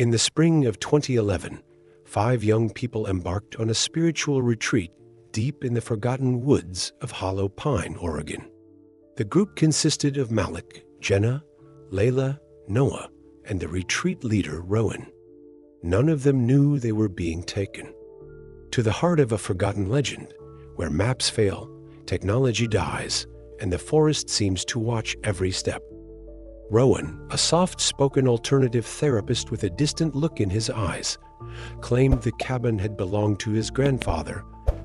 In the spring of 2011, 5 young people embarked on a spiritual retreat deep in the forgotten woods of Hollow Pine, Oregon. The group consisted of Malik, Jenna, Layla, Noah, and the retreat leader, Rowan. None of them knew they were being taken to the heart of a forgotten legend, where maps fail, technology dies, and the forest seems to watch every step. Rowan, a soft-spoken alternative therapist with a distant look in his eyes, claimed the cabin had belonged to his grandfather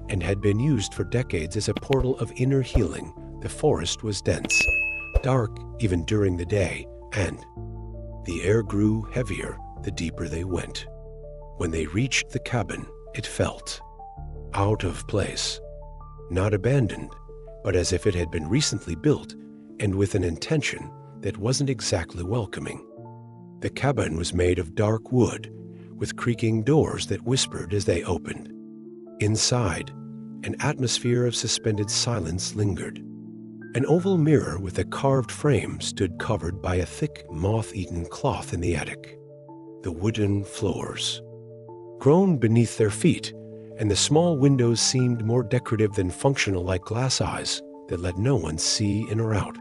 and had been used for decades as a portal of inner healing. The forest was dense, dark even during the day, and the air grew heavier the deeper they went. When they reached the cabin, it felt out of place, not abandoned, but as if it had been recently built and with an intention that wasn't exactly welcoming. The cabin was made of dark wood, with creaking doors that whispered as they opened. Inside, an atmosphere of suspended silence lingered. An oval mirror with a carved frame stood covered by a thick, moth-eaten cloth in the attic. The wooden floors groaned beneath their feet, and the small windows seemed more decorative than functional, like glass eyes that let no one see in or out.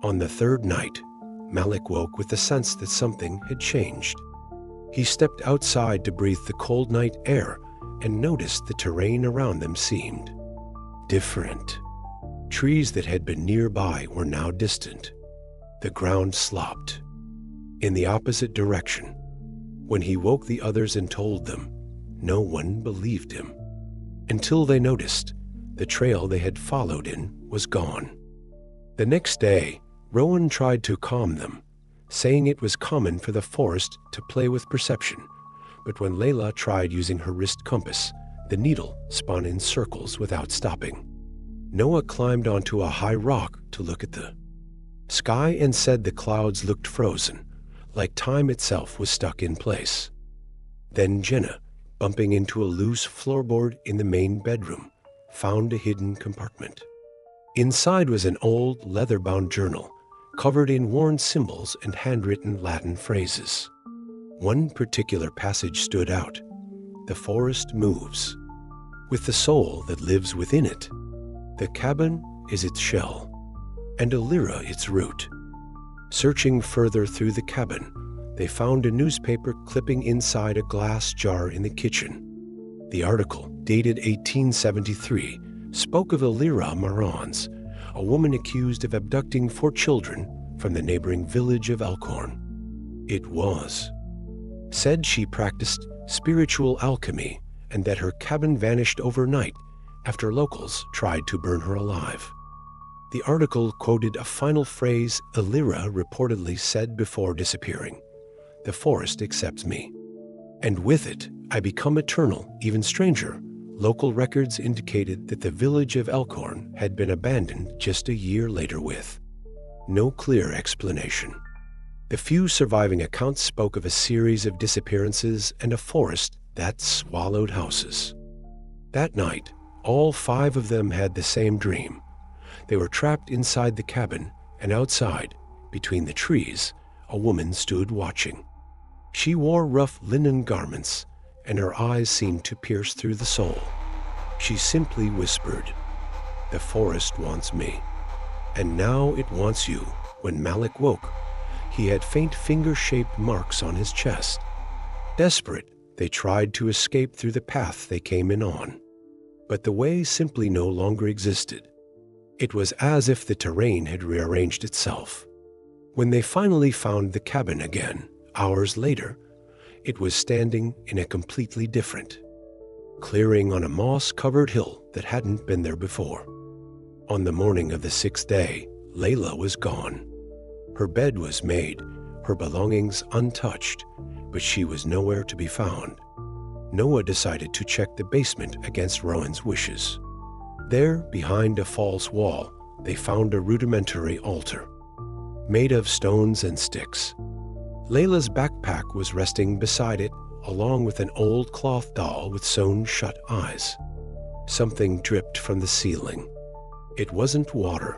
On the third night, Malik woke with the sense that something had changed. He stepped outside to breathe the cold night air and noticed the terrain around them seemed different. Trees that had been nearby were now distant. The ground slopped in the opposite direction. When he woke the others and told them, no one believed him, until they noticed the trail they had followed in was gone. The next day, Rowan tried to calm them, saying it was common for the forest to play with perception, but when Layla tried using her wrist compass, the needle spun in circles without stopping. Noah climbed onto a high rock to look at the sky and said the clouds looked frozen, like time itself was stuck in place. Then Jenna, bumping into a loose floorboard in the main bedroom, found a hidden compartment. Inside was an old leather-bound journal, covered in worn symbols and handwritten Latin phrases. One particular passage stood out. The forest moves with the soul that lives within it. The cabin is its shell, and Elira its root. Searching further through the cabin, they found a newspaper clipping inside a glass jar in the kitchen. The article, dated 1873, spoke of Elira Marans, a woman accused of abducting 4 children from the neighboring village of Elkhorn. It was said she practiced spiritual alchemy and that her cabin vanished overnight after locals tried to burn her alive. The article quoted a final phrase Elira reportedly said before disappearing: "The forest accepts me, and with it, I become eternal." Even stranger, local records indicated that the village of Elkhorn had been abandoned just a year later with no clear explanation. The few surviving accounts spoke of a series of disappearances and a forest that swallowed houses. That night, all 5 of them had the same dream. They were trapped inside the cabin, and outside, between the trees, a woman stood watching. She wore rough linen garments, and her eyes seemed to pierce through the soul. She simply whispered, "The forest wants me, and now it wants you." When Malik woke, he had faint finger-shaped marks on his chest. Desperate, they tried to escape through the path they came in on, but the way simply no longer existed. It was as if the terrain had rearranged itself. When they finally found the cabin again, hours later, it was standing in a completely different clearing on a moss-covered hill that hadn't been there before. On the morning of the 6th day, Layla was gone. Her bed was made, her belongings untouched, but she was nowhere to be found. Noah decided to check the basement against Rowan's wishes. There, behind a false wall, they found a rudimentary altar, made of stones and sticks. Layla's backpack was resting beside it, along with an old cloth doll with sewn-shut eyes. Something dripped from the ceiling. It wasn't water.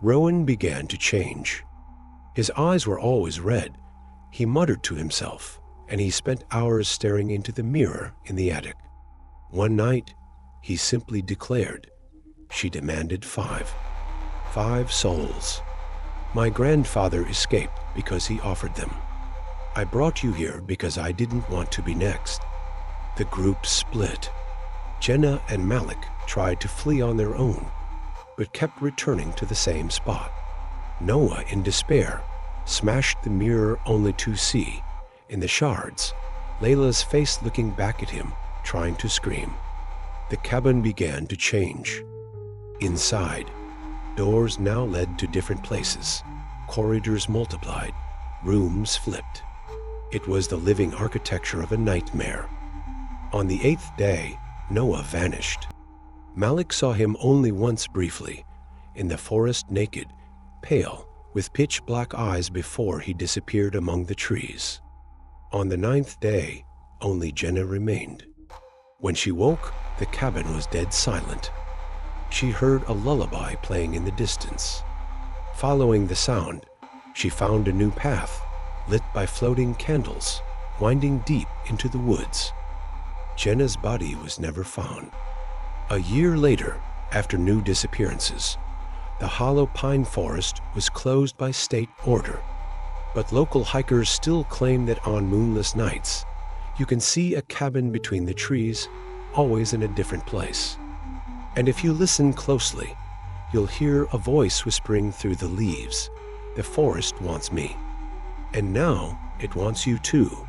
Rowan began to change. His eyes were always red. He muttered to himself, and he spent hours staring into the mirror in the attic. One night, he simply declared, "She demanded 5 souls. My grandfather escaped because he offered them. I brought you here because I didn't want to be next." The group split. Jenna and Malik tried to flee on their own, but kept returning to the same spot. Noah, in despair, smashed the mirror only to see, in the shards, Layla's face looking back at him, trying to scream. The cabin began to change. Inside, doors now led to different places. Corridors multiplied, rooms flipped. It was the living architecture of a nightmare. On the 8th day, Noah vanished. Malik saw him only once briefly, in the forest naked, pale, with pitch-black eyes before he disappeared among the trees. On the 9th day, only Jenna remained. When she woke, the cabin was dead silent. She heard a lullaby playing in the distance. Following the sound, she found a new path, lit by floating candles, winding deep into the woods. Jenna's body was never found. A year later, after new disappearances, the hollow pine forest was closed by state order. But local hikers still claim that on moonless nights, you can see a cabin between the trees, always in a different place. And if you listen closely, you'll hear a voice whispering through the leaves, "The forest wants me. And now it wants you too."